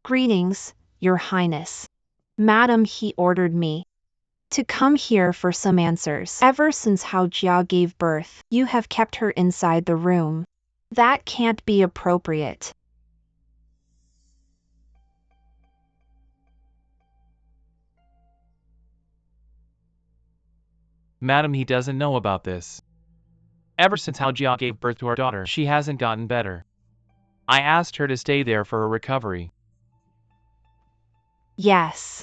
Greetings, Your Highness. Madam, he ordered me to come here for some answers. Ever since Hao Jia gave birth, you have kept her inside the room. That can't be appropriate. Madam, he doesn't know about this. Ever since Hao Jia gave birth to our daughter, she hasn't gotten better. I asked her to stay there for her recovery. Yes.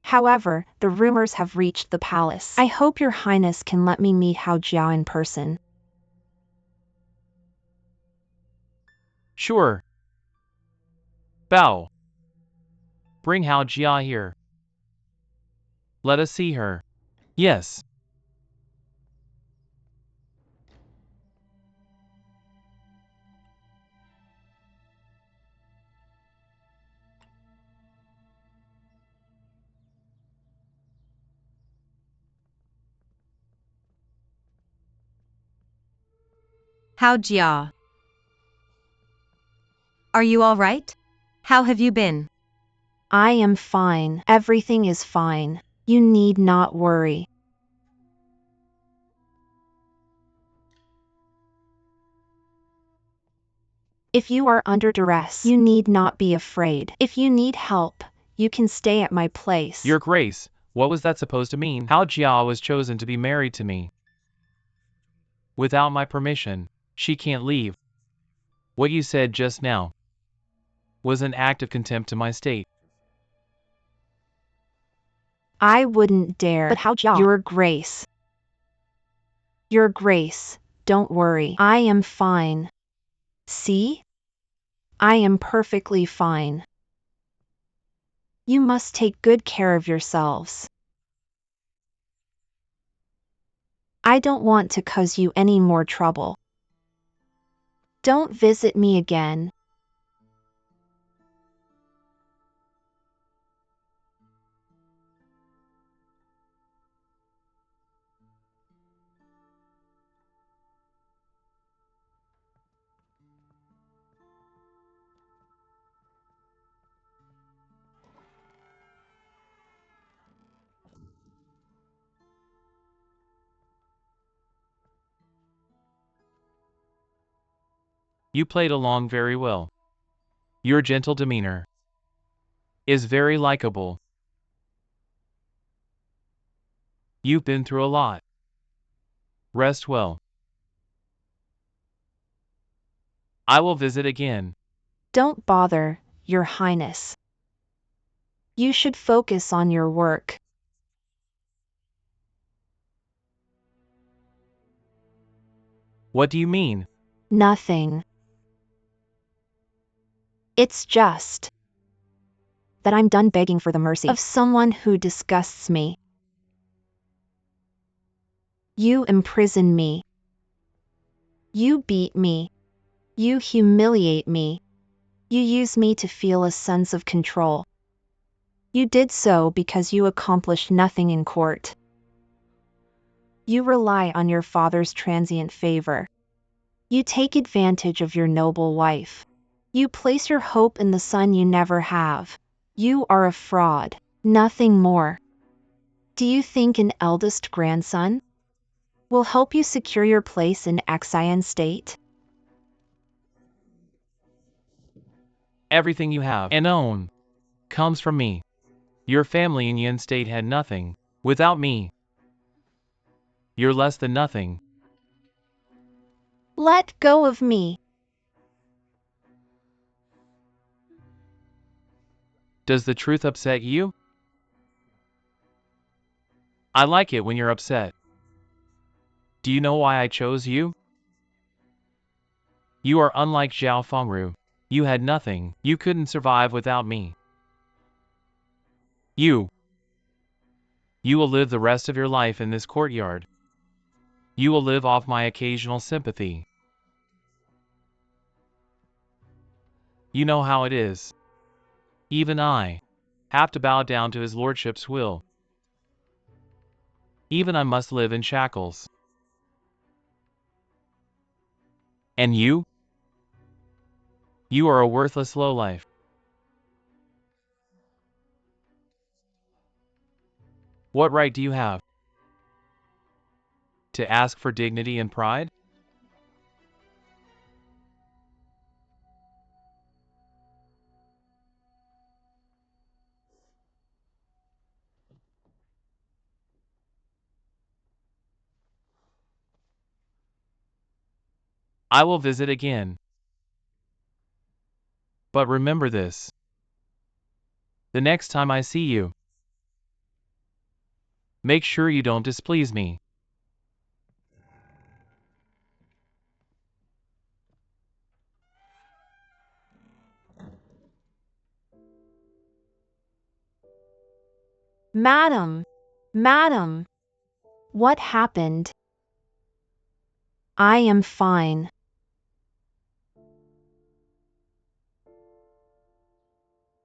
However, the rumors have reached the palace. I hope Your Highness can let me meet Hao Jia in person. Sure. Bao. Bring Hao Jia here. Let us see her. Yes. Hao Jia. Are you all right? How have you been? I am fine. Everything is fine. You need not worry. If you are under duress, you need not be afraid. If you need help, you can stay at my place. Your Grace, what was that supposed to mean? Hao Jia was chosen to be married to me. Without my permission, she can't leave. What you said just now was an act of contempt to my state. I wouldn't dare. But Hao Jia, Your Grace. Your Grace, don't worry. I am fine. See? I am perfectly fine. You must take good care of yourselves. I don't want to cause you any more trouble. Don't visit me again. You played along very well. Your gentle demeanor is very likable. You've been through a lot. Rest well. I will visit again. Don't bother, Your Highness. You should focus on your work. What do you mean? Nothing. It's just that I'm done begging for the mercy of someone who disgusts me. You imprison me. You beat me. You humiliate me. You use me to feel a sense of control. You did so because you accomplished nothing in court. You rely on your father's transient favor. You take advantage of your noble wife. You place your hope in the son you never have. You are a fraud, nothing more. Do you think an eldest grandson will help you secure your place in Xian state? Everything you have and own comes from me. Your family in Yin state had nothing. Without me, you're less than nothing. Let go of me. Does the truth upset you? I like it when you're upset. Do you know why I chose you? You are unlike Zhao Fengru. You had nothing. You couldn't survive without me. You will live the rest of your life in this courtyard. You will live off my occasional sympathy. You know how it is. Even I have to bow down to his lordship's will. Even I must live in shackles. And you? You are a worthless lowlife. What right do you have to ask for dignity and pride? I will visit again. But remember this. The next time I see you, make sure you don't displease me. Madam, madam, what happened? I am fine.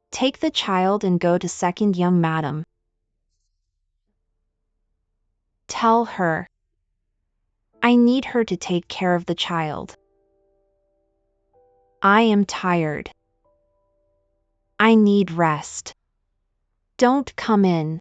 Take the child and go to second young madam. Tell her. I need her to take care of the child. I am tired. I need rest. Don't come in.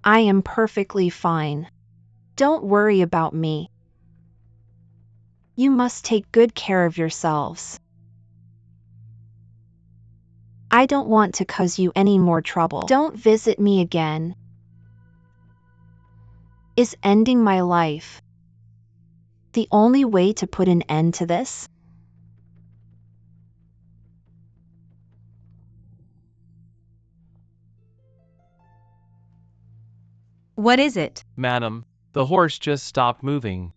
I am perfectly fine. Don't worry about me. You must take good care of yourselves. I don't want to cause you any more trouble. Don't visit me again. Is ending my life the only way to put an end to this? What is it? Madam, the horse just stopped moving.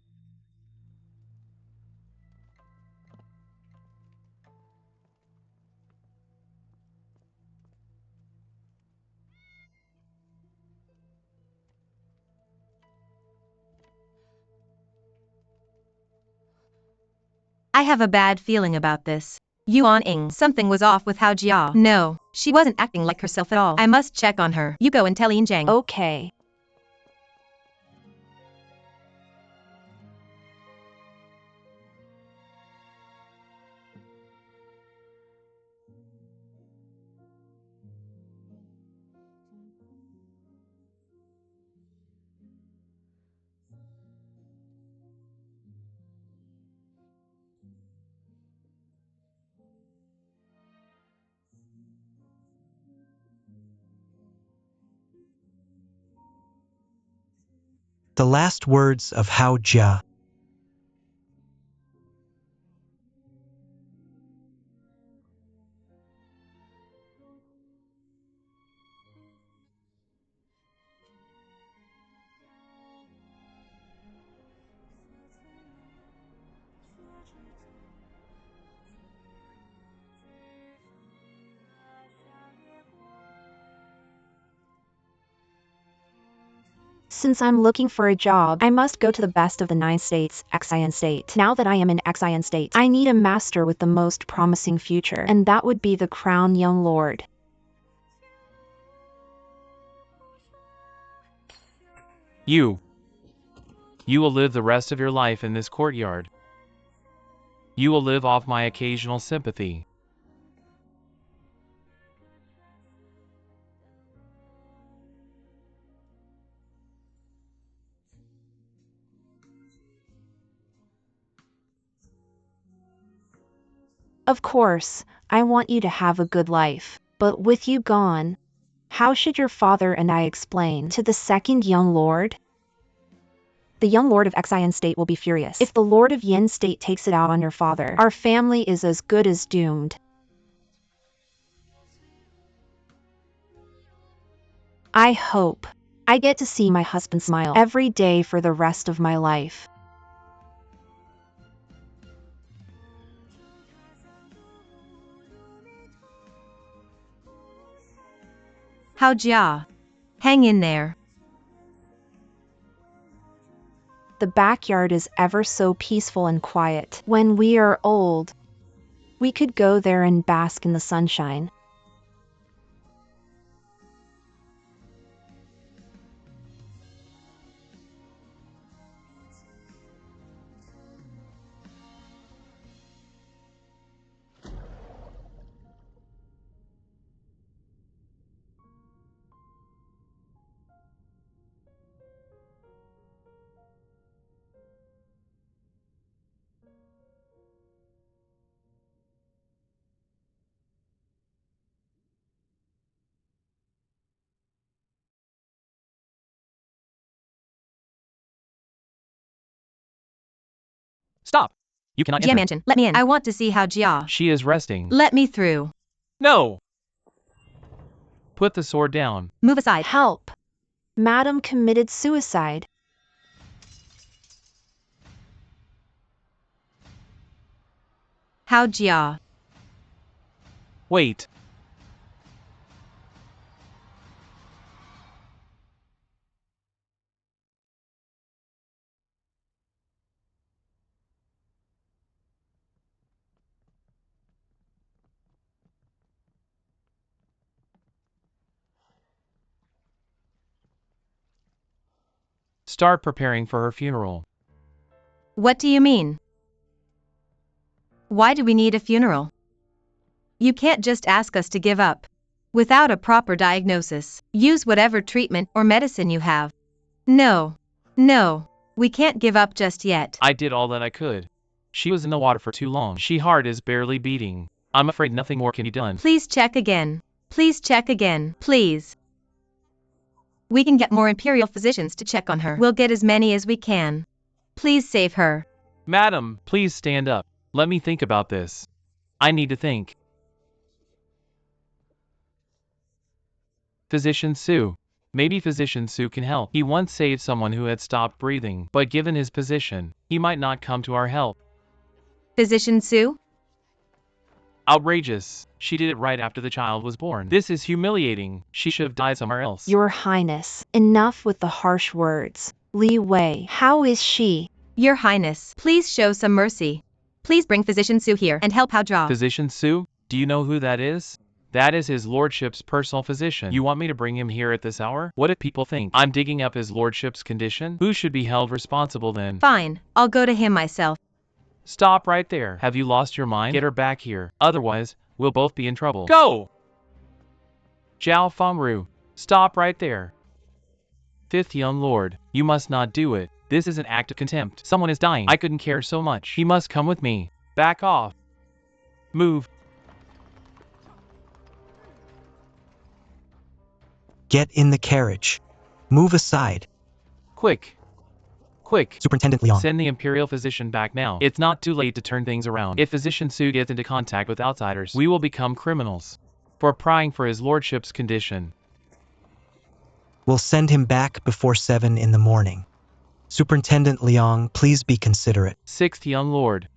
I have a bad feeling about this. Yuan-ing, something was off with Hao Jia. No, she wasn't acting like herself at all. I must check on her. You go and tell Yin Jiang. Okay. The last words of Hao Jia. Since I'm looking for a job, I must go to the best of the 9 states, Xian state. Now that I am in Xian state, I need a master with the most promising future, and that would be the crown young lord. You will live the rest of your life in this courtyard. You will live off my occasional sympathy. Of course, I want you to have a good life, but with you gone, how should your father and I explain to the second young lord? The young lord of Xian state will be furious. If the lord of Yin state takes it out on your father, our family is as good as doomed. I hope I get to see my husband smile every day for the rest of my life. How Jia. Hang in there. The backyard is ever so peaceful and quiet. When we are old, we could go there and bask in the sunshine. Stop! You cannot Jia enter. Mansion, let me in. I want to see how Jia. She is resting. Let me through. No! Put the sword down. Move aside. Help! Madam committed suicide. How Jia. Wait. Start preparing for her funeral. What do you mean? Why do we need a funeral? You can't just ask us to give up. Without a proper diagnosis, use whatever treatment or medicine you have. No. No. We can't give up just yet. I did all that I could. She was in the water for too long. She heart is barely beating. I'm afraid nothing more can be done. Please check again. Please check again. Please. We can get more imperial physicians to check on her. We'll get as many as we can. Please save her. Madam, please stand up. Let me think about this. I need to think. Physician Sue. Maybe Physician Sue can help. He once saved someone who had stopped breathing, but given his position, he might not come to our help. Physician Sue? Outrageous. She did it right after the child was born. This is humiliating. She should have died somewhere else. Your Highness, enough with the harsh words. Li Wei, how is she? Your Highness, please show some mercy. Please bring Physician Sue here and help Hao Jia. Physician Sue? Do you know who that is? That is his lordship's personal physician. You want me to bring him here at this hour? What if people think I'm digging up his lordship's condition? Who should be held responsible then? Fine, I'll go to him myself. Stop right there. Have you lost your mind? Get her back here. Otherwise, we'll both be in trouble. Go! Zhao Fengru, stop right there. Fifth young lord, you must not do it. This is an act of contempt. Someone is dying. I couldn't care so much. He must come with me. Back off. Move. Get in the carriage. Move aside. Quick. Quick. Superintendent Liang. Send the imperial physician back now. It's not too late to turn things around. If Physician Sue gets into contact with outsiders, we will become criminals. For prying for his lordship's condition. We'll send him back before 7 in the morning. Superintendent Liang, please be considerate. Sixth young lord.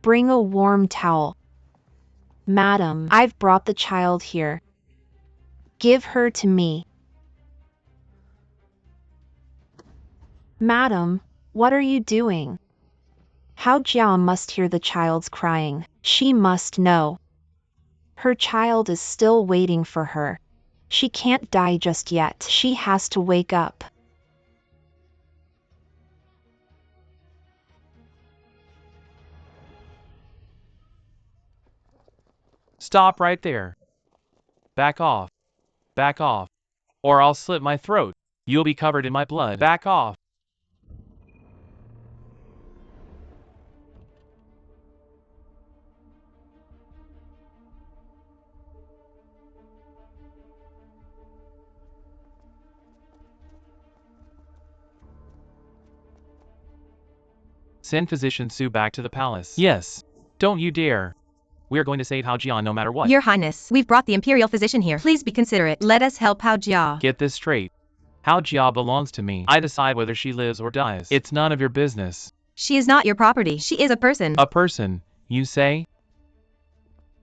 Bring a warm towel. Madam, I've brought the child here. Give her to me. Madam, what are you doing? Hao Jia must hear the child's crying. She must know. Her child is still waiting for her. She can't die just yet. She has to wake up. Stop right there. Back off. Back off. Or I'll slit my throat. You'll be covered in my blood. Back off. Send Physician Sue back to the palace. Yes. Don't you dare. We are going to save Hao Jian no matter what. Your Highness, we've brought the imperial physician here. Please be considerate. Let us help Hao Jia. Get this straight. Hao Jia belongs to me. I decide whether she lives or dies. It's none of your business. She is not your property. She is a person. A person, you say?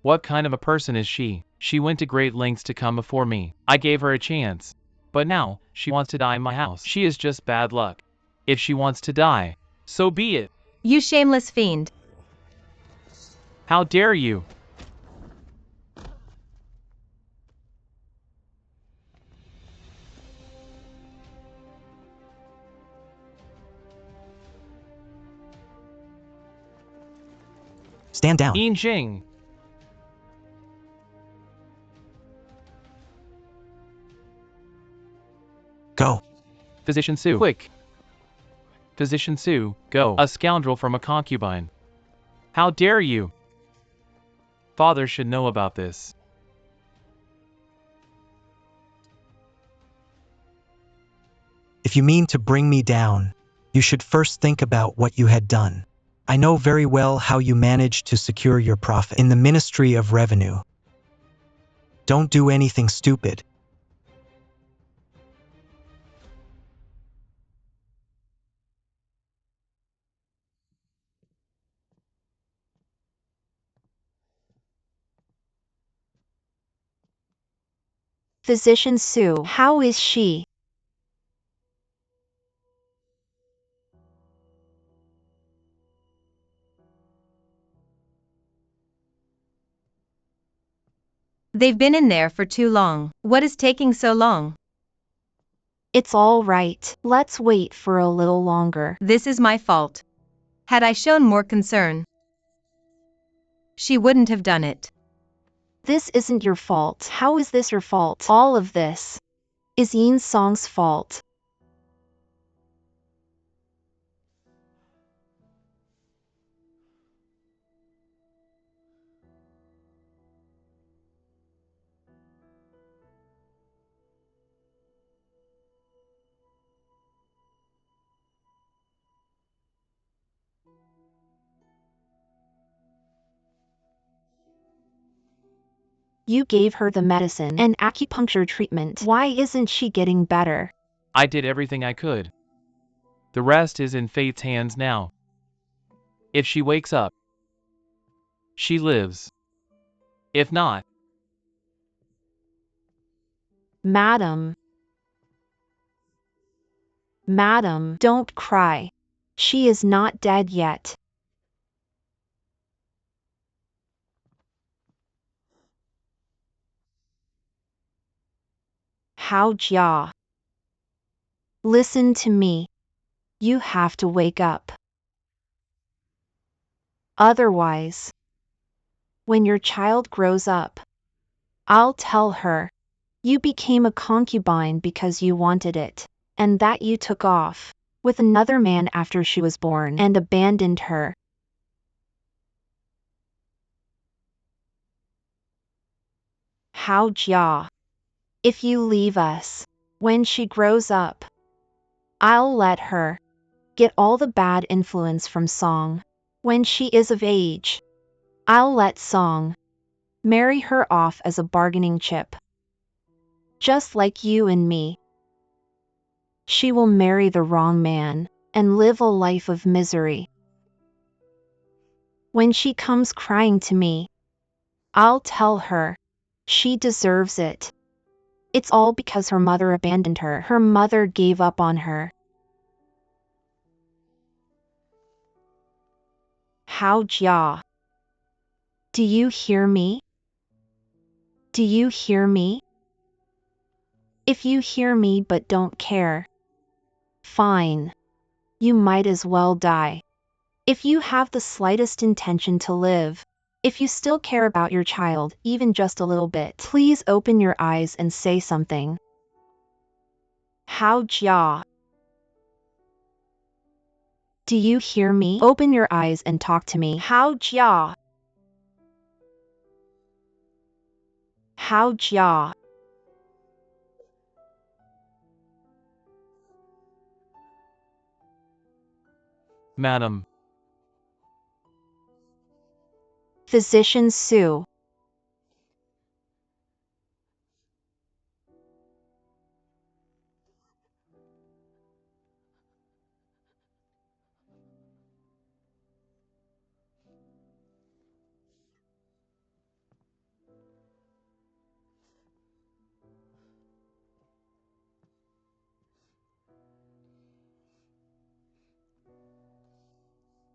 What kind of a person is she? She went to great lengths to come before me. I gave her a chance. But now, she wants to die in my house. She is just bad luck. If she wants to die, so be it. You shameless fiend. How dare you? Stand down. Yin Jing. Go. Physician Su. Quick. Physician Su, go. A scoundrel from a concubine. How dare you? Father should know about this. If you mean to bring me down, you should first think about what you had done. I know very well how you managed to secure your profit in the Ministry of Revenue. Don't do anything stupid. Physician Su, how is she? They've been in there for too long. What is taking so long? It's all right. Let's wait for a little longer. This is my fault. Had I shown more concern, she wouldn't have done it. This isn't your fault. How is this your fault? All of this is Yin Song's fault. You gave her the medicine and acupuncture treatment. Why isn't she getting better? I did everything I could. The rest is in fate's hands now. If she wakes up, she lives. If not, Madam. Madam, don't cry. She is not dead yet. Hao Jia. Listen to me. You have to wake up. Otherwise, when your child grows up, I'll tell her you became a concubine because you wanted it, and that you took off with another man after she was born and abandoned her. Hao Jia. If you leave us, when she grows up, I'll let her get all the bad influence from Song. When she is of age, I'll let Song marry her off as a bargaining chip. Just like you and me. She will marry the wrong man and live a life of misery. When she comes crying to me, I'll tell her she deserves it. It's all because her mother abandoned her. Her mother gave up on her. Hao Jia. Do you hear me? Do you hear me? If you hear me but don't care, fine. You might as well die. If you have the slightest intention to live, if you still care about your child, even just a little bit, please open your eyes and say something. Hao Jia. Do you hear me? Open your eyes and talk to me. Hao Jia. Hao Jia. Madam. Physician Sue.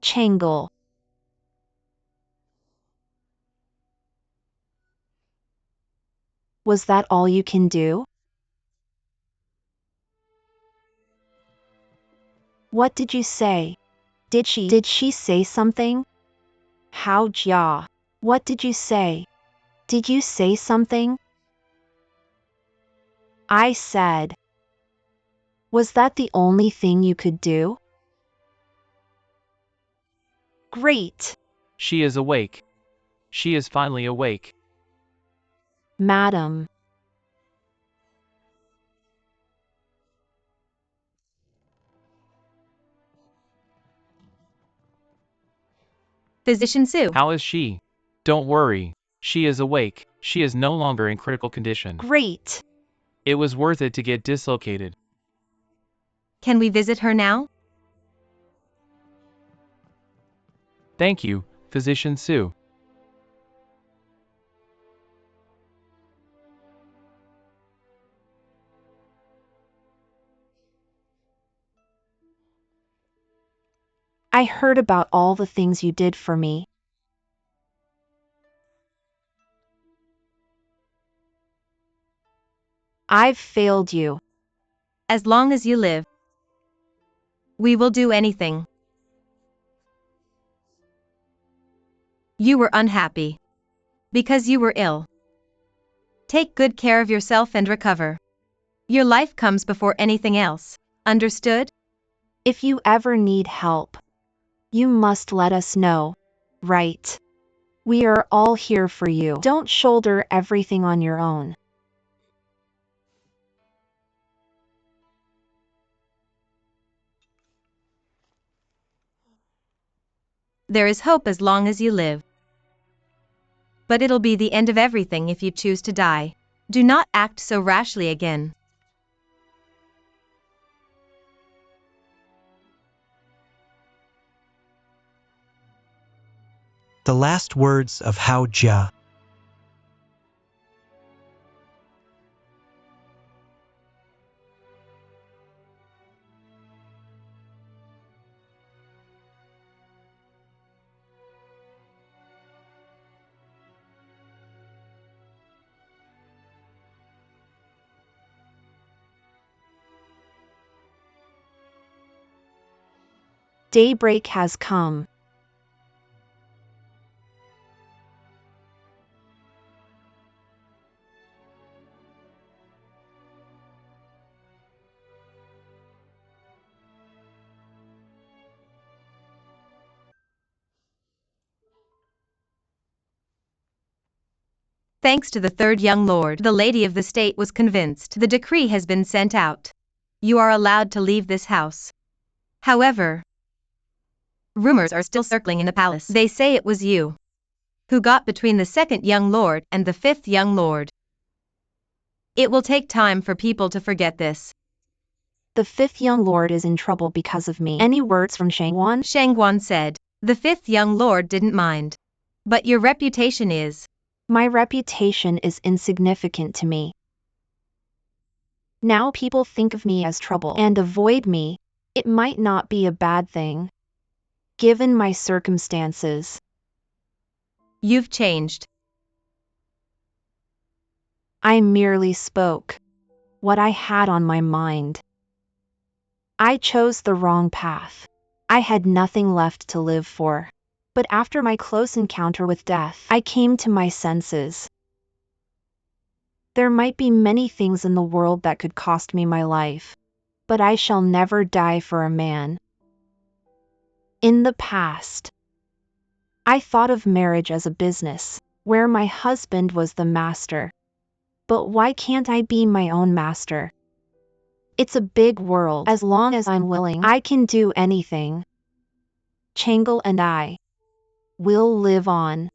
Changle. Was that all you can do? What did you say? Did she say something? How ja? What did you say? Did you say something? I said. Was that the only thing you could do? Great. She is awake. She is finally awake. Madam. Physician Sue. How is she? Don't worry. She is awake. She is no longer in critical condition. Great. It was worth it to get dislocated. Can we visit her now? Thank you, Physician Sue. I heard about all the things you did for me. I've failed you. As long as you live, we will do anything. You were unhappy because you were ill. Take good care of yourself and recover. Your life comes before anything else. Understood? If you ever need help, you must let us know. Right. We are all here for you. Don't shoulder everything on your own. There is hope as long as you live. But it'll be the end of everything if you choose to die. Do not act so rashly again. The last words of Hao Jia. Daybreak has come. Thanks to the third young lord, the lady of the state was convinced. The decree has been sent out. You are allowed to leave this house. However, rumors are still circling in the palace. They say it was you who got between the second young lord and the fifth young lord. It will take time for people to forget this. The fifth young lord is in trouble because of me. Any words from Shangguan? Shangguan said. The fifth young lord didn't mind. But your reputation is. My reputation is insignificant to me. Now people think of me as trouble and avoid me. It might not be a bad thing, given my circumstances. You've changed. I merely spoke what I had on my mind. I chose the wrong path. I had nothing left to live for. But after my close encounter with death, I came to my senses. There might be many things in the world that could cost me my life, but I shall never die for a man. In the past, I thought of marriage as a business, where my husband was the master. But why can't I be my own master? It's a big world. As long as I'm willing, I can do anything. Changle and I will live on.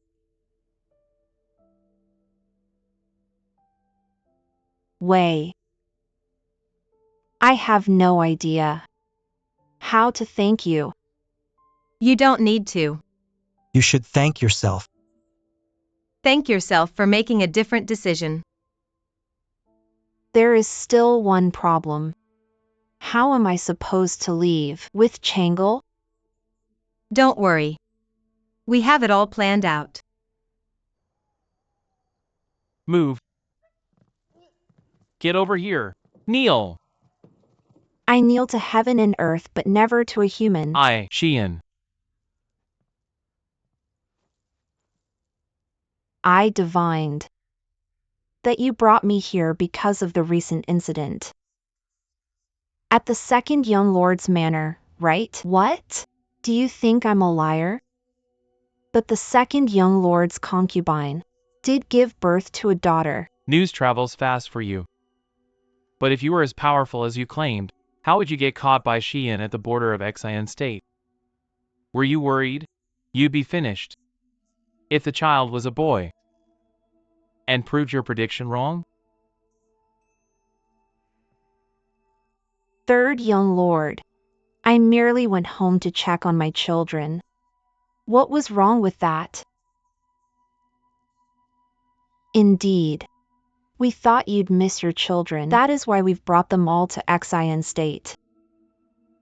way. I have no idea how to thank you. You don't need to. You should thank yourself. Thank yourself for making a different decision. There is still one problem. How am I supposed to leave with Changle? Don't worry. We have it all planned out. Move. Get over here. Kneel. I kneel to heaven and earth but never to a human. Sheehan. I divined that you brought me here because of the recent incident at the second young lord's manor, right? What? Do you think I'm a liar? But the second young lord's concubine did give birth to a daughter. News travels fast for you. But if you were as powerful as you claimed, how would you get caught by Sheehan at the border of Exile State? Were you worried? You'd be finished. If the child was a boy. And proved your prediction wrong? Third young lord. I merely went home to check on my children. What was wrong with that? Indeed. We thought you'd miss your children. That is why we've brought them all to Exile State.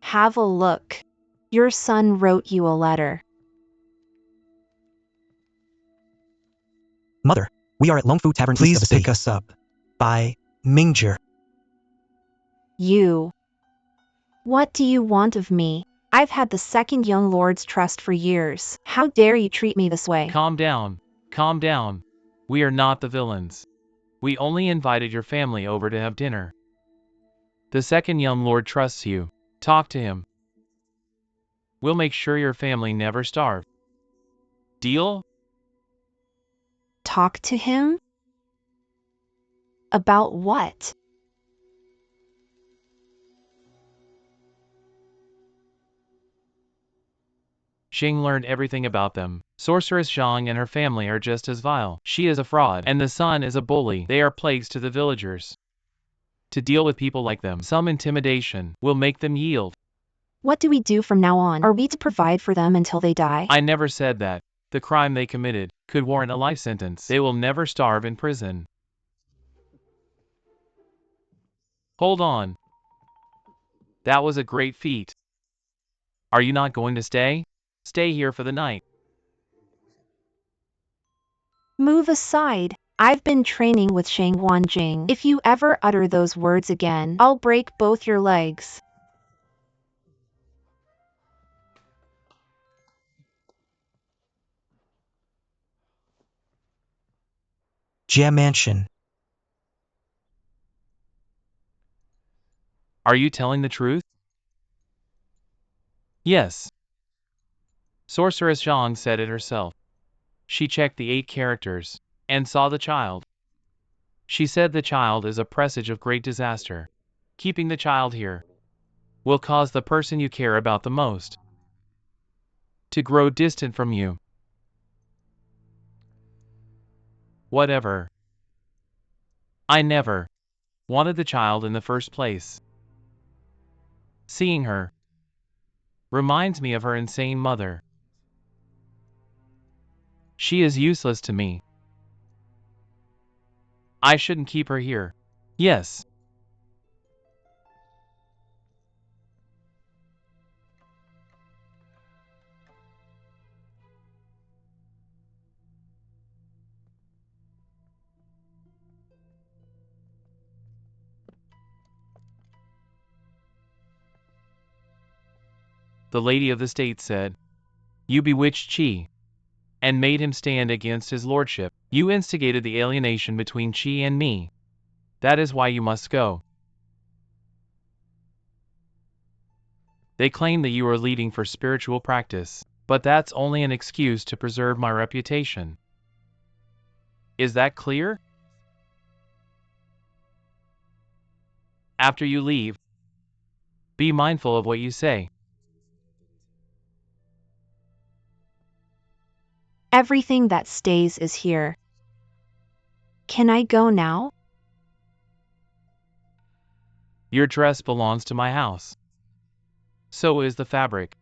Have a look. Your son wrote you a letter. Mother, we are at Longfu Tavern. Please pick us up. By Mingjer. You. What do you want of me? I've had the second young lord's trust for years. How dare you treat me this way? Calm down. Calm down. We are not the villains. We only invited your family over to have dinner. The second young lord trusts you. Talk to him. We'll make sure your family never starve. Deal? Talk to him? About what? Xing learned everything about them. Sorceress Zhang and her family are just as vile. She is a fraud, and the son is a bully. They are plagues to the villagers. To deal with people like them, some intimidation will make them yield. What do we do from now on? Are we to provide for them until they die? I never said that. The crime they committed could warrant a life sentence. They will never starve in prison. Hold on. That was a great feat. Are you not going to stay? Stay here for the night. Move aside. I've been training with Shang Wanjing. If you ever utter those words again, I'll break both your legs. Jia Mansion. Are you telling the truth? Yes. Sorceress Zhang said it herself. She checked the 8 characters and saw the child. She said the child is a presage of great disaster. Keeping the child here will cause the person you care about the most to grow distant from you. Whatever. I never wanted the child in the first place. Seeing her reminds me of her insane mother. She is useless to me. I shouldn't keep her here. Yes. The lady of the state said, "You bewitched Qi and made him stand against his lordship. You instigated the alienation between Qi and me. That is why you must go." They claim that you are leading for spiritual practice, but that's only an excuse to preserve my reputation. Is that clear? After you leave, be mindful of what you say. Everything that stays is here. Can I go now? Your dress belongs to my house. So is the fabric.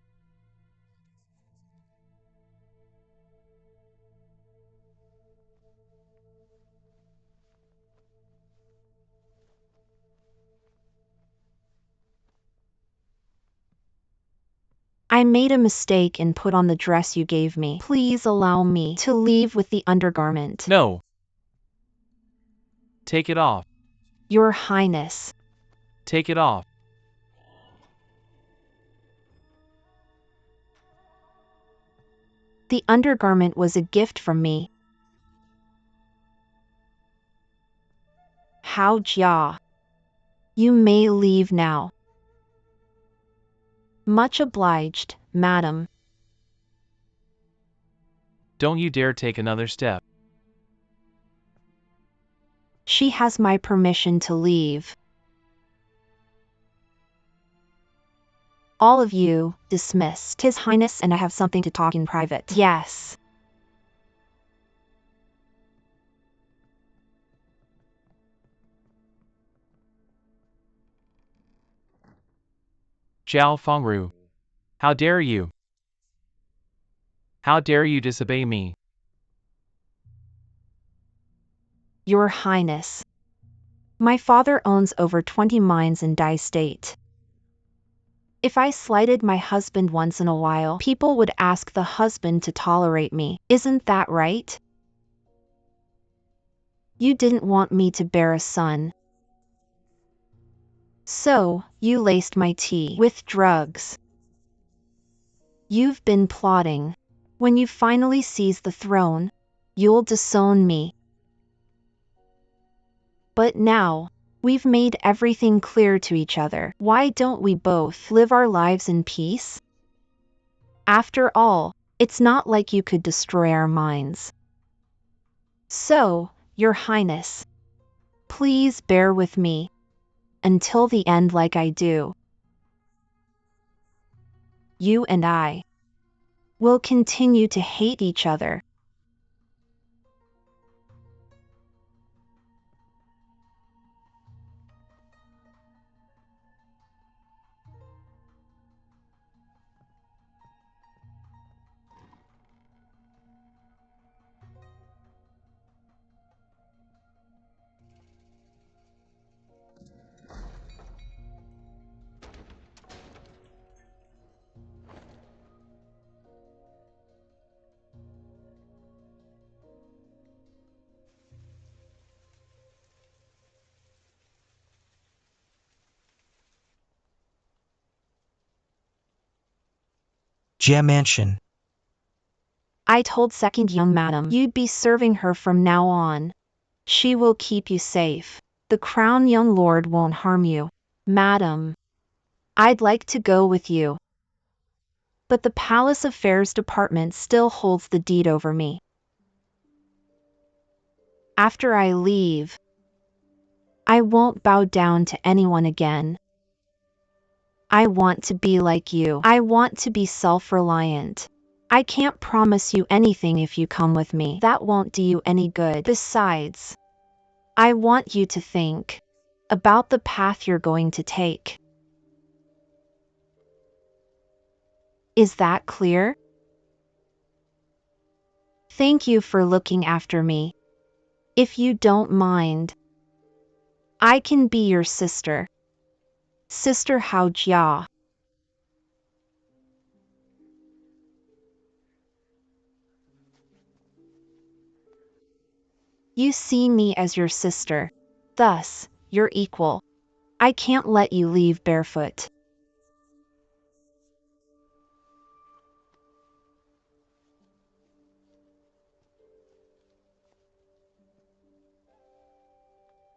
I made a mistake and put on the dress you gave me. Please allow me to leave with the undergarment. No. Take it off. Your Highness. Take it off. The undergarment was a gift from me. How Jia. You may leave now. Much obliged, madam. Don't you dare take another step. She has my permission to leave. All of you, dismissed. His Highness and I have something to talk in private. Yes. Zhao Fengru. How dare you? How dare you disobey me? Your Highness. My father owns over 20 mines in Dai State. If I slighted my husband once in a while, people would ask the husband to tolerate me. Isn't that right? You didn't want me to bear a son. So, you laced my tea with drugs. You've been plotting. When you finally seize the throne, you'll disown me. But now, we've made everything clear to each other. Why don't we both live our lives in peace? After all, it's not like you could destroy our minds. So, Your Highness, please bear with me until the end like I do. You and I will continue to hate each other. Jia Mansion. I told second young madam you'd be serving her from now on. She will keep you safe. The crown young lord won't harm you. Madam, I'd like to go with you. But the Palace Affairs Department still holds the deed over me. After I leave, I won't bow down to anyone again. I want to be like you. I want to be self-reliant. I can't promise you anything if you come with me. That won't do you any good. Besides, I want you to think about the path you're going to take. Is that clear? Thank you for looking after me. If you don't mind, I can be your sister. Sister Hao Jia. You see me as your sister. Thus, you're equal. I can't let you leave barefoot.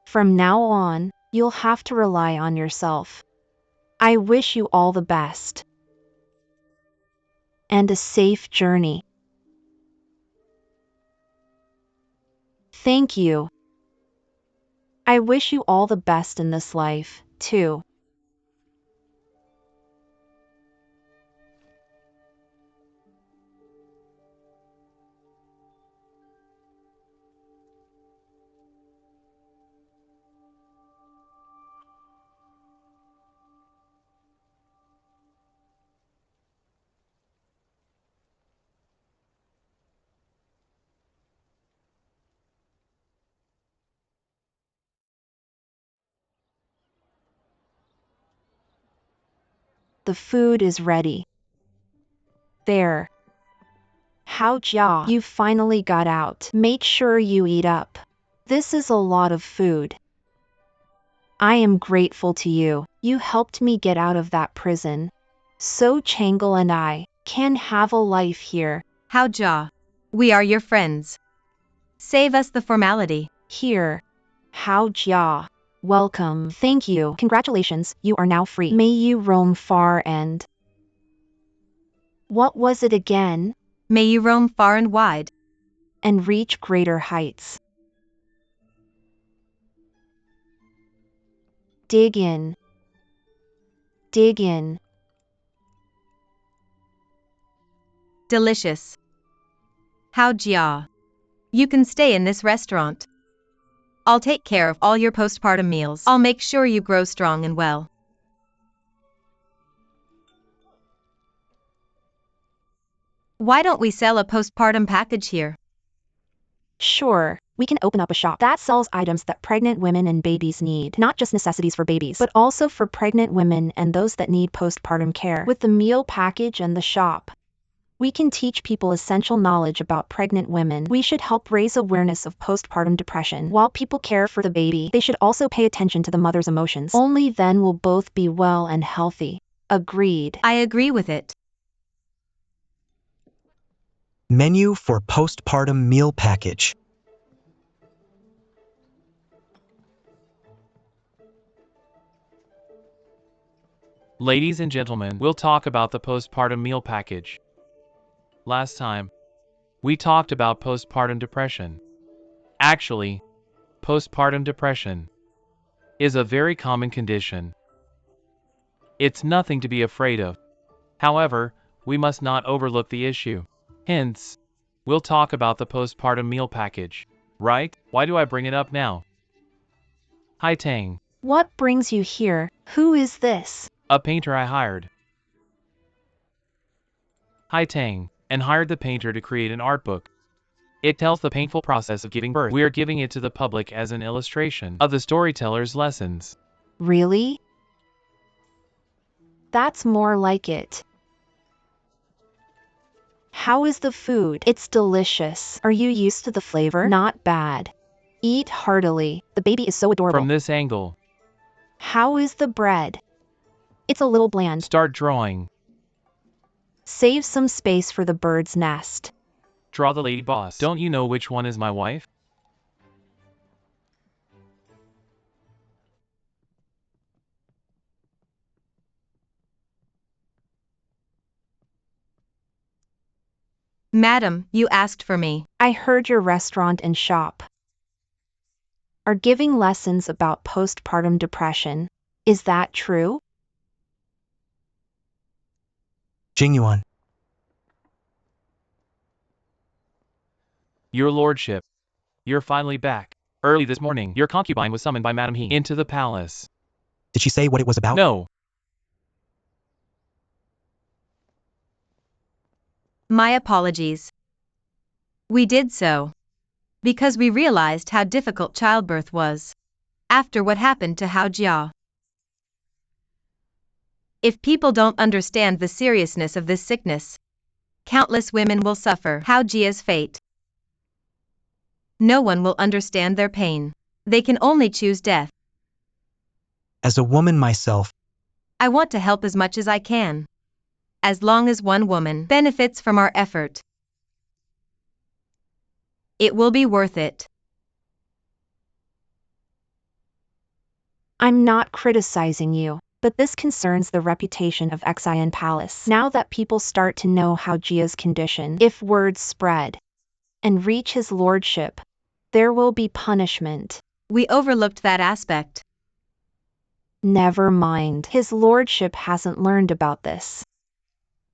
From now on, you'll have to rely on yourself. I wish you all the best. And a safe journey. Thank you. I wish you all the best in this life, too. The food is ready. There. Hao Jia, you finally got out. Make sure you eat up. This is a lot of food. I am grateful to you. You helped me get out of that prison. So Changle and I can have a life here. Hao Jia. We are your friends. Save us the formality. Here. Hao Jia. Welcome. Thank you. Congratulations, you are now free. May you roam far and... What was it again? May you roam far and wide. And reach greater heights. Dig in. Dig in. Delicious. Hao Jia. You can stay in this restaurant. I'll take care of all your postpartum meals. I'll make sure you grow strong and well. Why don't we sell a postpartum package here? Sure, we can open up a shop that sells items that pregnant women and babies need. Not just necessities for babies, but also for pregnant women and those that need postpartum care. With the meal package and the shop, we can teach people essential knowledge about pregnant women. We should help raise awareness of postpartum depression. While people care for the baby, they should also pay attention to the mother's emotions. Only then will both be well and healthy. Agreed. I agree with it. Menu for postpartum meal package. Ladies and gentlemen, we'll talk about the postpartum meal package. Last time, we talked about postpartum depression. Actually, postpartum depression is a very common condition. It's nothing to be afraid of. However, we must not overlook the issue. Hence, we'll talk about the postpartum meal package. Right? Why do I bring it up now? Hi Tang, What brings you here? Who is this? a painter I hired. Hi Tang, and hired the painter to create an art book. It tells the painful process of giving birth. We are giving it to the public as an illustration of the storyteller's lessons. Really? That's more like it. How is the food? It's delicious. Are you used to the flavor? Not bad. Eat heartily. The baby is so adorable. From this angle, How is the bread? It's a little bland. start drawing. Save some space for the bird's nest. Draw the lady boss. Don't you know which one is my wife? Madam, you asked for me. I heard your restaurant and shop are giving lessons about postpartum depression. Is that true? Jingyuan. Your lordship, you're finally back. Early this morning, your concubine was summoned by Madame He into the palace. Did she say what it was about? No, My apologies. We did so because we realized how difficult childbirth was after what happened to Hao Jia. If people don't understand the seriousness of this sickness, countless women will suffer Hao Jia's fate. No one will understand their pain. They can only choose death. As a woman myself, I want to help as much as I can. As long as one woman benefits from our effort, it will be worth it. I'm not criticizing you, but this concerns the reputation of Xian Palace. Now that people start to know Hao Jia's condition, if words spread and reach his lordship, there will be punishment. We overlooked that aspect. Never mind. His lordship hasn't learned about this.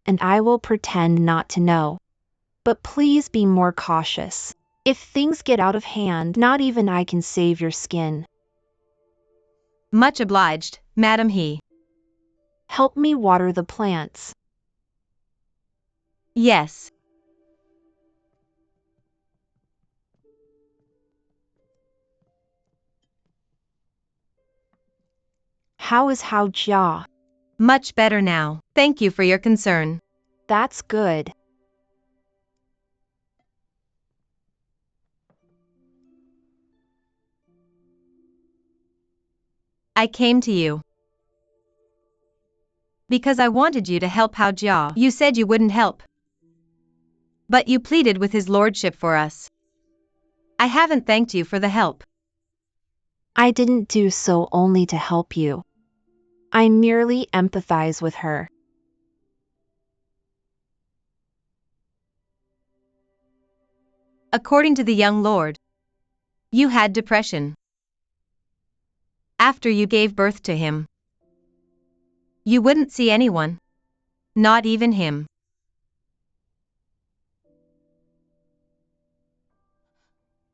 And I will pretend not to know. But please be more cautious. If things get out of hand, not even I can save your skin. Much obliged, Madam He. Help me water the plants. Yes. How is Hao Jia? Much better now. Thank you for your concern. That's good. I came to you because I wanted you to help Hao Jia. You said you wouldn't help, but you pleaded with his lordship for us. I haven't thanked you for the help. I didn't do so only to help you. I merely empathize with her. According to the young lord, you had depression after you gave birth to him. You wouldn't see anyone, not even him.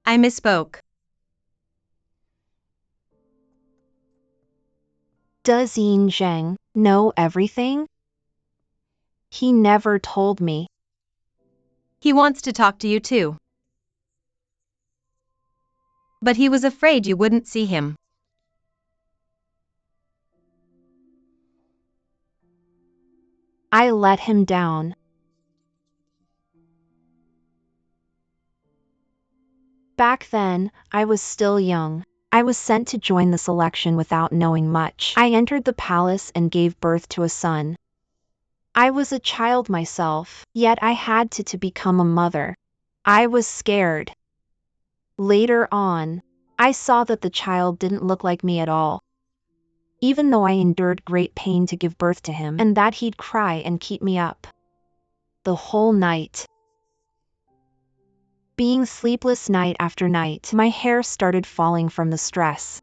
I misspoke. Does Yin Zheng know everything? He never told me. He wants to talk to you too. But he was afraid you wouldn't see him. I let him down. Back then, I was still young. I was sent to join the selection without knowing much. I entered the palace and gave birth to a son. I was a child myself, yet I had to become a mother. I was scared. Later on, I saw that the child didn't look like me at all. Even though I endured great pain to give birth to him, and that he'd cry and keep me up the whole night. Being sleepless night after night, my hair started falling from the stress.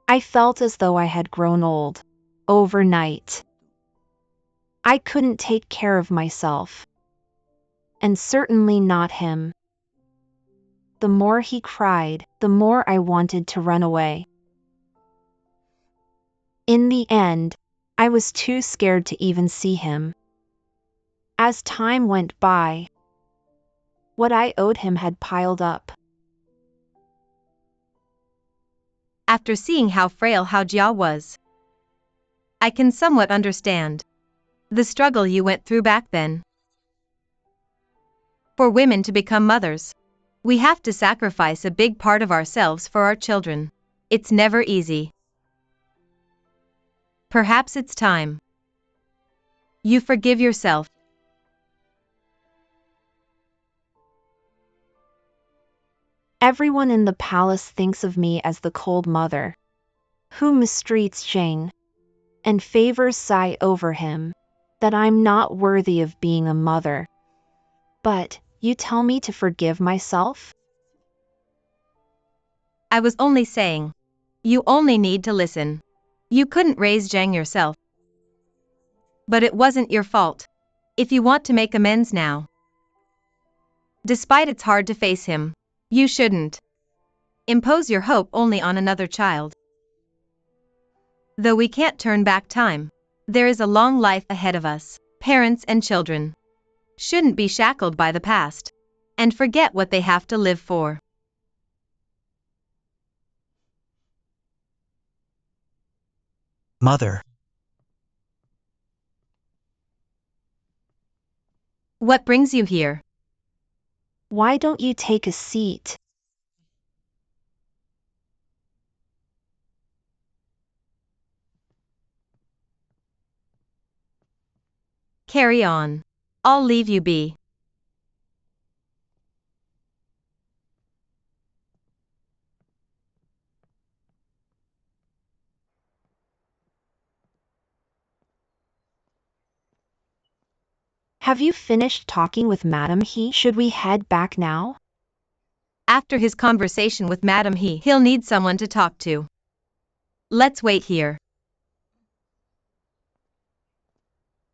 I felt as though I had grown old overnight. I couldn't take care of myself. And certainly not him. The more he cried, the more I wanted to run away. In the end, I was too scared to even see him. As time went by, what I owed him had piled up. After seeing how frail Hao Jia was, I can somewhat understand the struggle you went through back then. For women to become mothers, we have to sacrifice a big part of ourselves for our children. It's never easy. Perhaps it's time you forgive yourself. Everyone in the palace thinks of me as the cold mother, who mistreats Zheng and favors Sai over him, that I'm not worthy of being a mother. But, you tell me to forgive myself? I was only saying, you only need to listen. You couldn't raise Zheng yourself. But it wasn't your fault. If you want to make amends now, despite it's hard to face him, you shouldn't impose your hope only on another child. Though we can't turn back time, there is a long life ahead of us. Parents and children shouldn't be shackled by the past and forget what they have to live for. Mother, What brings you here? Why don't you take a seat? Carry on. I'll leave you be. Have you finished talking with Madam He? Should we head back now? After his conversation with Madam he'll need someone to talk to. Let's wait here.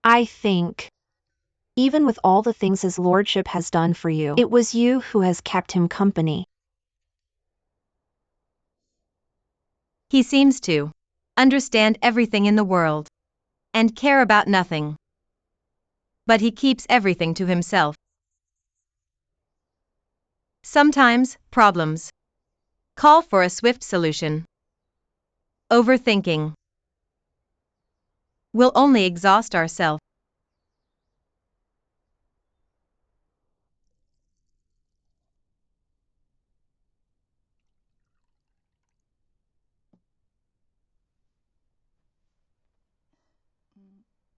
I think, even with all the things his lordship has done for you, it was you who has kept him company. He seems to understand everything in the world and care about nothing. But he keeps everything to himself. Sometimes, problems call for a swift solution. Overthinking We'll only exhaust ourselves.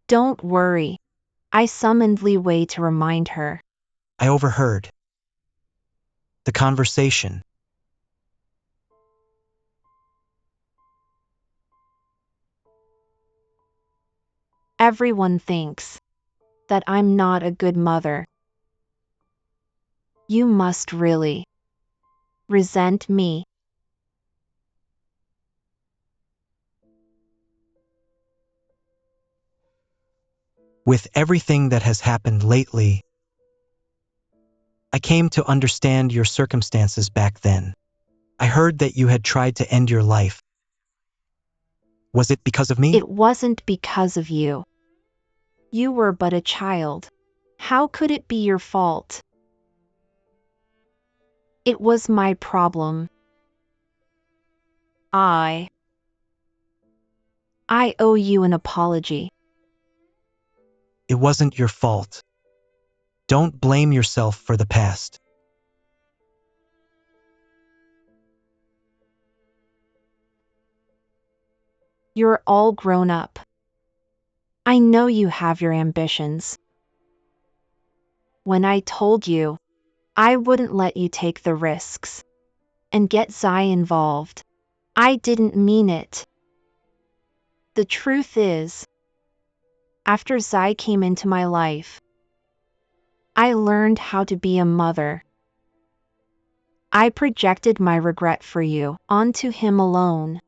Don't worry. I summoned Li Wei to remind her. I overheard the conversation. Everyone thinks that I'm not a good mother. You must really resent me. With everything that has happened lately, I came to understand your circumstances back then. I heard that you had tried to end your life. Was it because of me? It wasn't because of you. You were but a child. How could it be your fault? It was my problem. I owe you an apology. It wasn't your fault. Don't blame yourself for the past. You're all grown up. I know you have your ambitions. When I told you, I wouldn't let you take the risks and get Zai involved, I didn't mean it. The truth is, after Zai came into my life, I learned how to be a mother. I projected my regret for you onto him alone.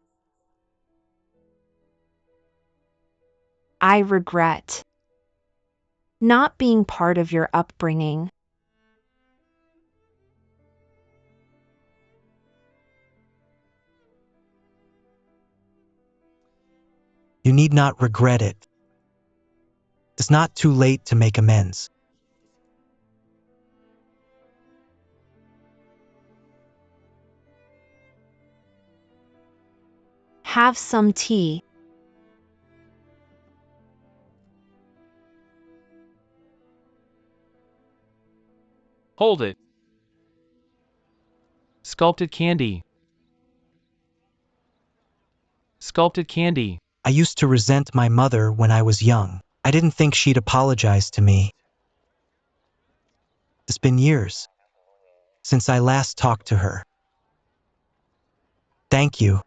I regret not being part of your upbringing. You need not regret it. It's not too late to make amends. Have some tea. Hold it. Sculpted candy. Sculpted candy. I used to resent my mother when I was young. I didn't think she'd apologize to me. It's been years since I last talked to her. Thank you.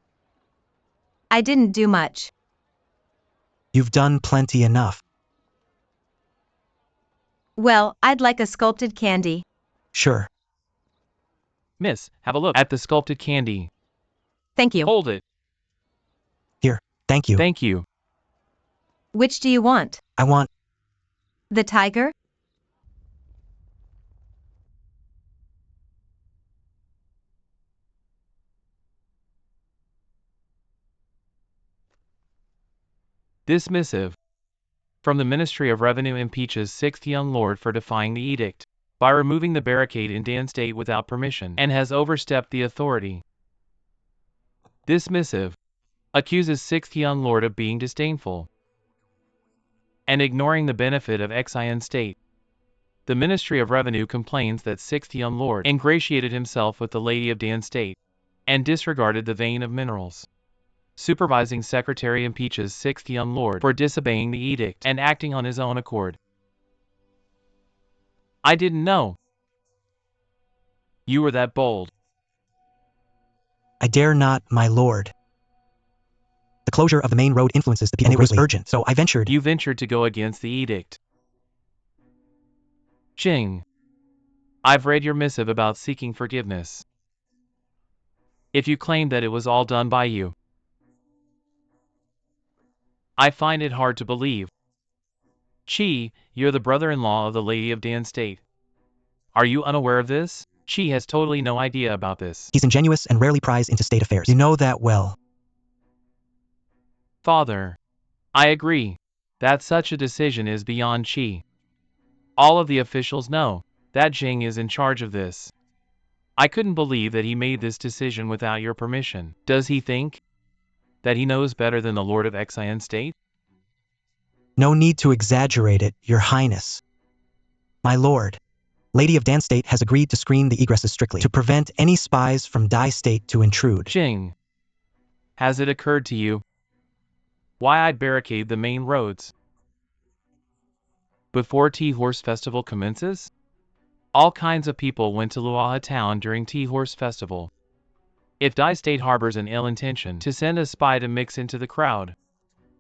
I didn't do much. You've done plenty enough. Well, I'd like a sculpted candy. Sure. Miss, have a look at the sculpted candy. Thank you. Hold it. Here, thank you. Thank you. Which do you want? I want. The tiger? This missive from the Ministry of Revenue impeaches 6th young lord for defying the edict by removing the barricade in Dan State without permission and has overstepped the authority. This missive accuses 6th young lord of being disdainful and ignoring the benefit of Xian State. The Ministry of Revenue complains that 6th young lord ingratiated himself with the Lady of Dan State and disregarded the vein of minerals. Supervising Secretary impeaches 6th young lord for disobeying the edict and acting on his own accord. I didn't know you were that bold. I dare not, my lord. The closure of the main road influences the people, and it was urgent, so I ventured. You ventured to go against the edict. Jing, I've read your missive about seeking forgiveness. If you claim that it was all done by you, I find it hard to believe. Chi, you're the brother-in-law of the Lady of Dan State. Are you unaware of this? Chi has totally no idea about this. He's ingenuous and rarely pries into state affairs. You know that well. Father, I agree that such a decision is beyond Chi. All of the officials know that Jing is in charge of this. I couldn't believe that he made this decision without your permission. Does he think that he knows better than the Lord of Xian State? No need to exaggerate it, Your Highness. My lord, Lady of Dan State has agreed to screen the egresses strictly to prevent any spies from Dai State to intrude. Jing, has it occurred to you why I'd barricade the main roads before Tea Horse Festival commences? All kinds of people went to Luaha town during Tea Horse Festival. If Dai State harbors an ill intention to send a spy to mix into the crowd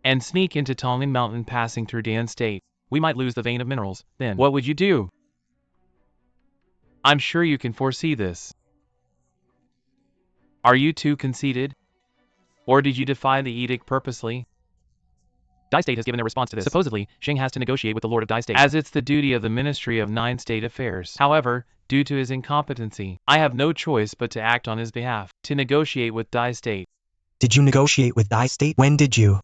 and sneak into Tongan Mountain passing through Dan State, we might lose the vein of minerals. Then what would you do? I'm sure you can foresee this. Are you too conceited? Or did you defy the edict purposely? Dai State has given a response to this. Supposedly, Xing has to negotiate with the Lord of Dai State, as it's the duty of the Ministry of Nine State Affairs. However, due to his incompetency, I have no choice but to act on his behalf, to negotiate with Dai State. Did you negotiate with Dai State? When did you?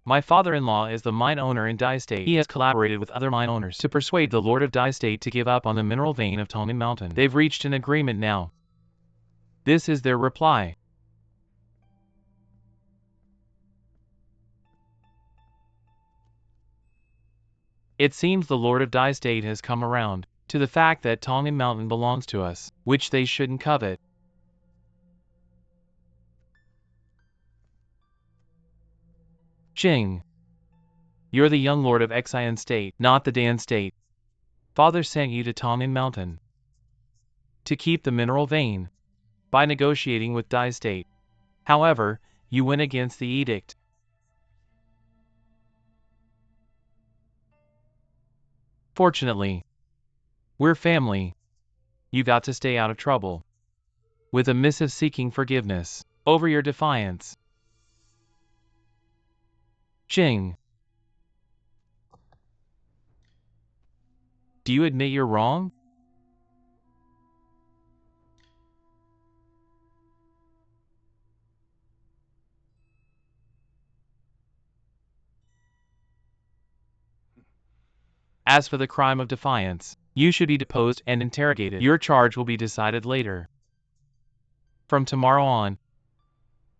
My father-in-law is the mine owner in Dai State. He has collaborated with other mine owners to persuade the Lord of Dai State to give up on the mineral vein of Tongan Mountain. They've reached an agreement now. This is their reply. It seems the Lord of Dai State has come around to the fact that Tongan Mountain belongs to us, which they shouldn't covet. Jing, you're the young Lord of Xian State, not the Dan State. Father sent you to Tongan Mountain to keep the mineral vein by negotiating with Dai State. However, you went against the edict. Fortunately, we're family. You got to stay out of trouble with a missive seeking forgiveness over your defiance. Jing, do you admit you're wrong? As for the crime of defiance, you should be deposed and interrogated. Your charge will be decided later. From tomorrow on,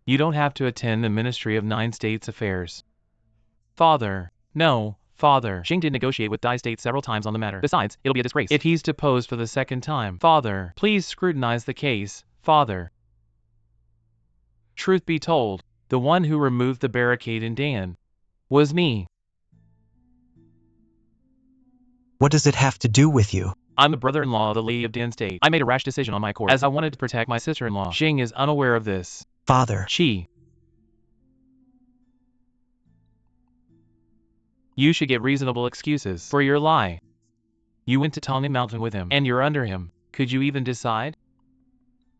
you don't have to attend the Ministry of Nine States Affairs. Father, no, Father. Xing did negotiate with Dai State several times on the matter. Besides, it'll be a disgrace if he's deposed for the second time. Father, please scrutinize the case, Father. Truth be told, the one who removed the barricade in Dan was me. What does it have to do with you? I'm the brother-in-law of the Lady of Dan State. I made a rash decision on my course, as I wanted to protect my sister-in-law. Xing is unaware of this. Father. Chi. You should get reasonable excuses for your lie. You went to Tongan Mountain with him, and you're under him. Could you even decide?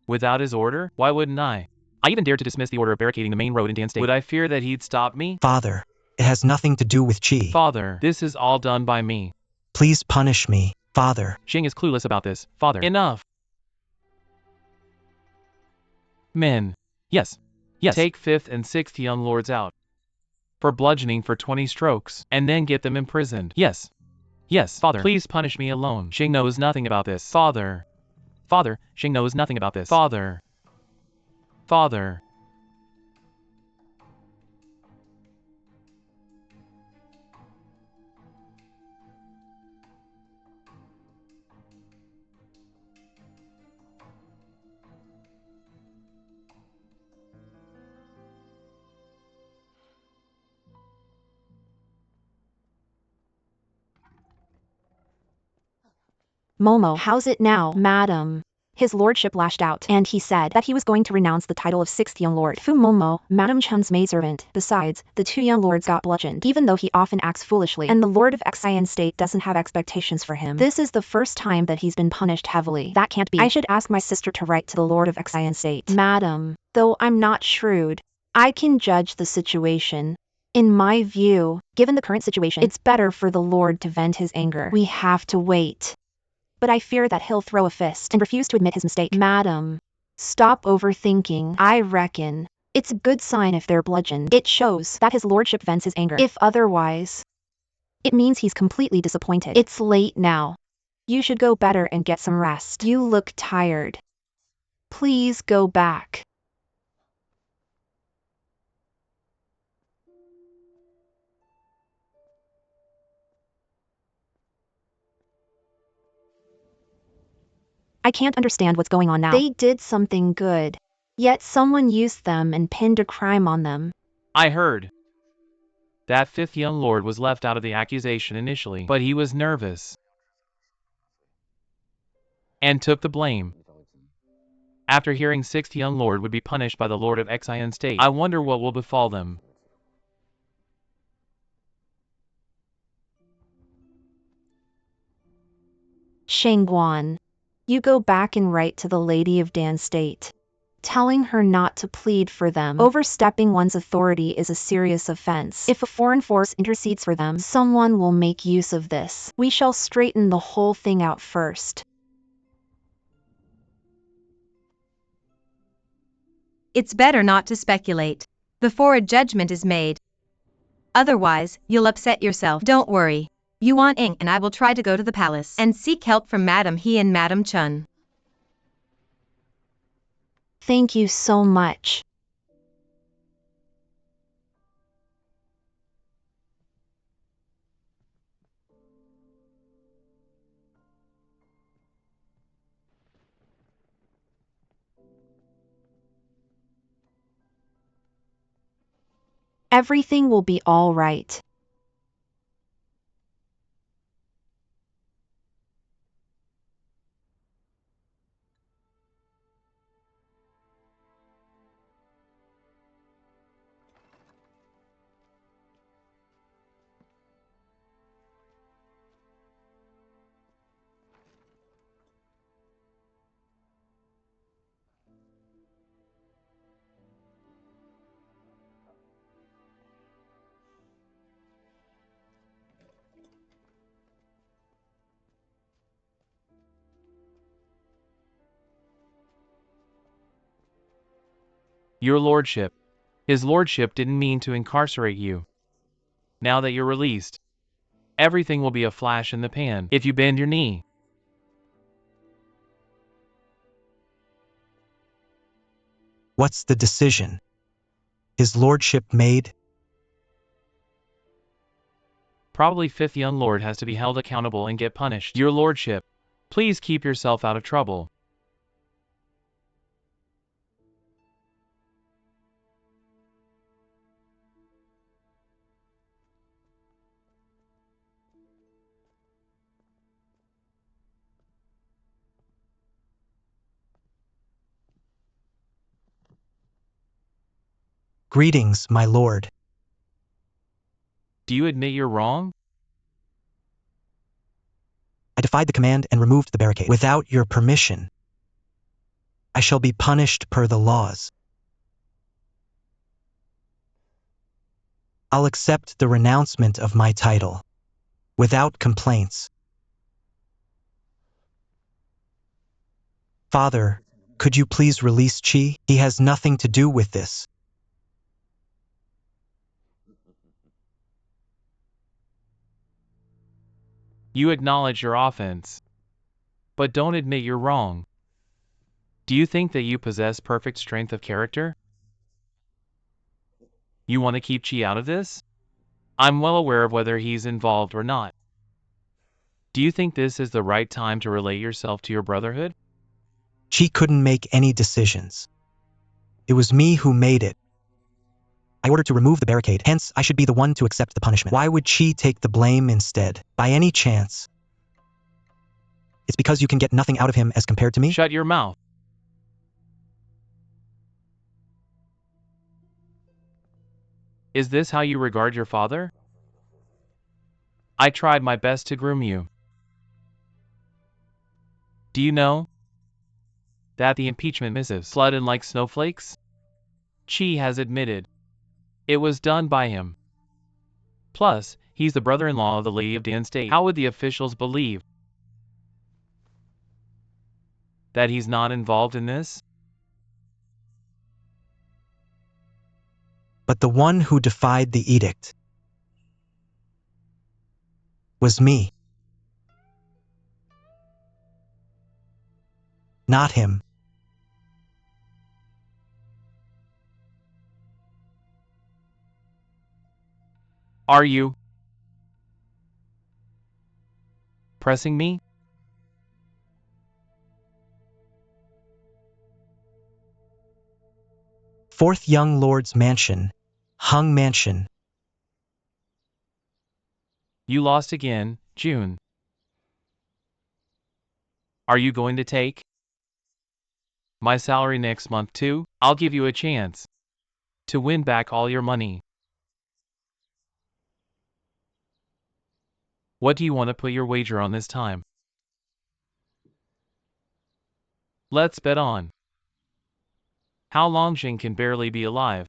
Without his order? Why wouldn't I? I even dared to dismiss the order of barricading the main road in Dan State. Would I fear that he'd stop me? Father, it has nothing to do with Chi. Father, this is all done by me. Please punish me, Father. Xing is clueless about this. Father, enough. Men. Yes. Yes. Take 5th and 6th young lords out for bludgeoning for 20 strokes, and then get them imprisoned. Yes. Yes, Father. Please punish me alone. Xing knows nothing about this. Father. Father, Xing knows nothing about this. Father. Father. Momo, how's it now, madam? His lordship lashed out, and he said that he was going to renounce the title of 6th young lord. Fu Momo, Madam Chun's maidservant. Besides, the 2 young lords got bludgeoned, even though he often acts foolishly, and the Lord of Xian State doesn't have expectations for him. This is the first time that he's been punished heavily. That can't be. I should ask my sister to write to the Lord of Xian State. Madam, though I'm not shrewd, I can judge the situation. In my view, given the current situation, it's better for the Lord to vent his anger. We have to wait. But I fear that he'll throw a fist and refuse to admit his mistake. Madam, stop overthinking. I reckon it's a good sign if they're bludgeoned. It shows that his lordship vents his anger. If otherwise, it means he's completely disappointed. It's late now. You should go better and get some rest. You look tired. Please go back. I can't understand what's going on now. They did something good, yet someone used them and pinned a crime on them. I heard that fifth young lord was left out of the accusation initially, but he was nervous and took the blame. After hearing sixth young lord would be punished by the lord of Xian state, I wonder what will befall them. Shangguan, you go back and write to the Lady of Dan State, telling her not to plead for them. Overstepping one's authority is a serious offense. If a foreign force intercedes for them, someone will make use of this. We shall straighten the whole thing out first. It's better not to speculate before a judgment is made. Otherwise, you'll upset yourself. Don't worry. Yuan Ing and I will try to go to the palace and seek help from Madam He and Madam Chun. Thank you so much. Everything will be all right. Your lordship. His lordship didn't mean to incarcerate you. Now that you're released, everything will be a flash in the pan if you bend your knee. What's the decision his lordship made? Probably fifth young lord has to be held accountable and get punished. Your lordship, please keep yourself out of trouble. Greetings, my lord. Do you admit you're wrong? I defied the command and removed the barricade. Without your permission, I shall be punished per the laws. I'll accept the renouncement of my title, without complaints. Father, could you please release Qi? He has nothing to do with this. You acknowledge your offense, but don't admit you're wrong. Do you think that you possess perfect strength of character? You want to keep Qi out of this? I'm well aware of whether he's involved or not. Do you think this is the right time to relate yourself to your brotherhood? Qi couldn't make any decisions. It was me who made it. I ordered to remove the barricade, hence I should be the one to accept the punishment. Why would Qi take the blame instead? By any chance? It's because you can get nothing out of him as compared to me? Shut your mouth. Is this how you regard your father? I tried my best to groom you. Do you know that the impeachment missives flooded like snowflakes? Qi has admitted it was done by him. Plus, he's the brother-in-law of the Lady of Dan State. How would the officials believe that he's not involved in this? But the one who defied the edict was me, not him. Are you pressing me? Fourth young lord's mansion, Hung Mansion. You lost again, June. Are you going to take my salary next month too? I'll give you a chance to win back all your money. What do you want to put your wager on this time? Let's bet on how long Jing can barely be alive.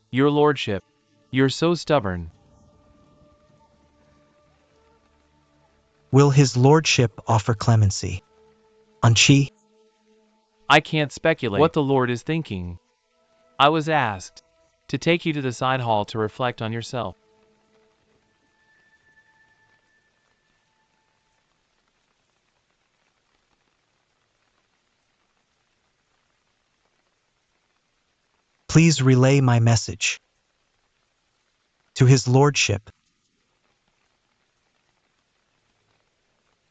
Your lordship, you're so stubborn. Will his lordship offer clemency on Chi? I can't speculate what the Lord is thinking. I was asked to take you to the side hall to reflect on yourself. Please relay my message to his lordship.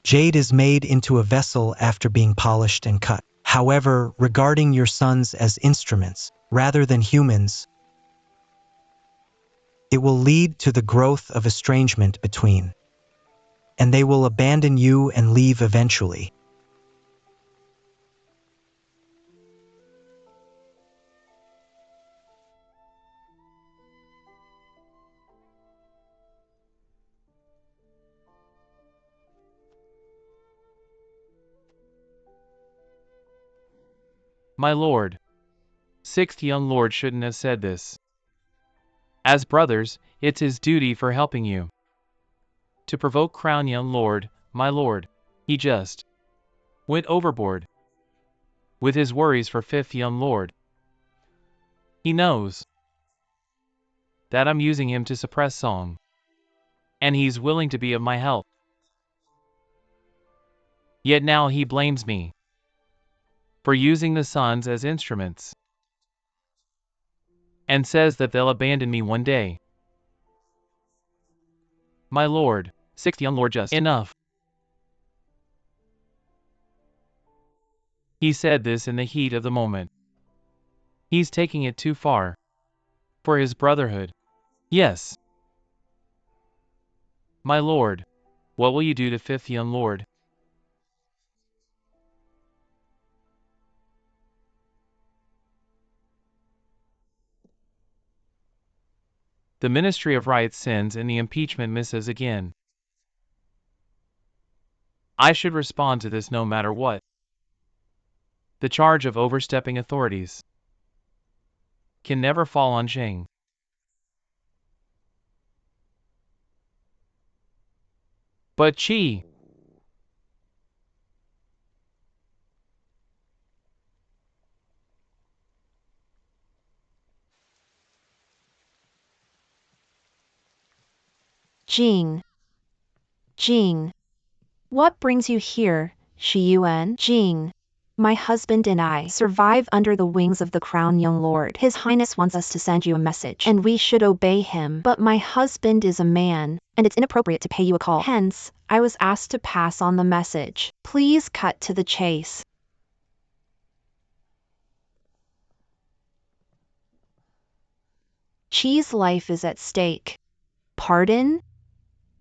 Jade is made into a vessel after being polished and cut. However, regarding your sons as instruments rather than humans, it will lead to the growth of estrangement between, and they will abandon you and leave eventually. My lord, sixth young lord shouldn't have said this. As brothers, it's his duty for helping you to provoke crown young lord, my lord. He just went overboard with his worries for fifth young lord. He knows that I'm using him to suppress song, and he's willing to be of my help. Yet now he blames me for using the sons as instruments, and says that they'll abandon me one day. My lord, sixth young lord, just enough. He said this in the heat of the moment. He's taking it too far for his brotherhood. Yes. My lord, what will you do to fifth young lord? The Ministry of Right sins and the impeachment misses again. I should respond to this no matter what. The charge of overstepping authorities can never fall on Jing. But Chi, Jing. Jing. What brings you here, Shi Yuan? Jing. My husband and I survive under the wings of the Crown Young Lord. His Highness wants us to send you a message, and we should obey him. But my husband is a man, and it's inappropriate to pay you a call. Hence, I was asked to pass on the message. Please cut to the chase. Chi's life is at stake. Pardon?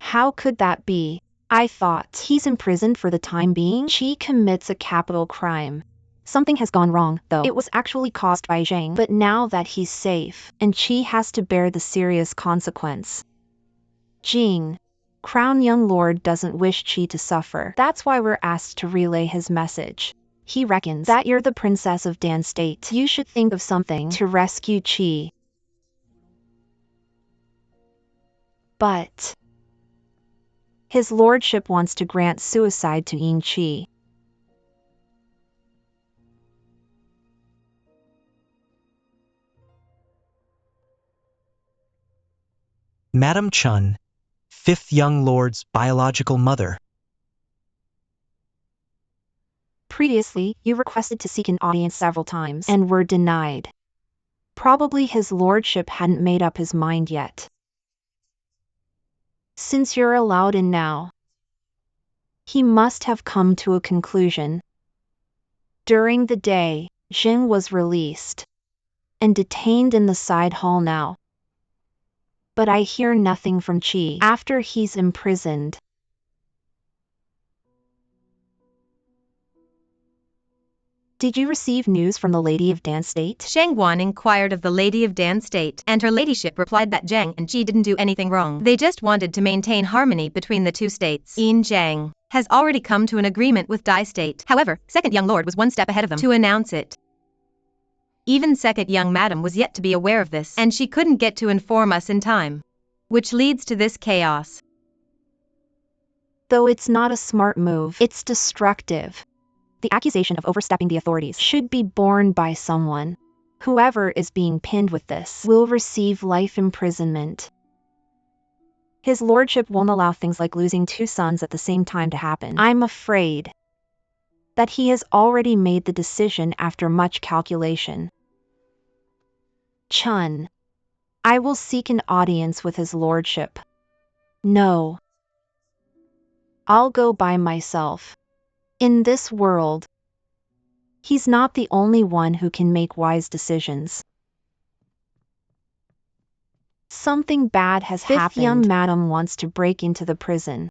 How could that be? I thought he's imprisoned for the time being. Chi commits a capital crime. Something has gone wrong, though. It was actually caused by Zhang, but now that he's safe, and Chi has to bear the serious consequence. Jing. Crown Young Lord doesn't wish Chi to suffer. That's why we're asked to relay his message. He reckons that you're the princess of Dan State. You should think of something to rescue Chi. But his lordship wants to grant suicide to Yin Qi. Madam Chun, fifth young lord's biological mother. Previously, you requested to seek an audience several times and were denied. Probably his lordship hadn't made up his mind yet. Since you're allowed in now, he must have come to a conclusion. During the day, Jin was released and detained in the side hall now. But I hear nothing from Qi after he's imprisoned. Did you receive news from the Lady of Dan State? Shangguan inquired of the Lady of Dan State, and her ladyship replied that Zhang and Qi didn't do anything wrong. They just wanted to maintain harmony between the two states. Yin Zhang has already come to an agreement with Dai State. However, second young lord was one step ahead of them to announce it. Even second young madam was yet to be aware of this, and she couldn't get to inform us in time, which leads to this chaos. Though it's not a smart move, it's destructive. The accusation of overstepping the authorities should be borne by someone. Whoever is being pinned with this will receive life imprisonment. His lordship won't allow things like losing two sons at the same time to happen. I'm afraid that he has already made the decision after much calculation. Chun, I will seek an audience with his lordship. No, I'll go by myself. In this world, he's not the only one who can make wise decisions. Something bad has happened. Fifth young madam wants to break into the prison.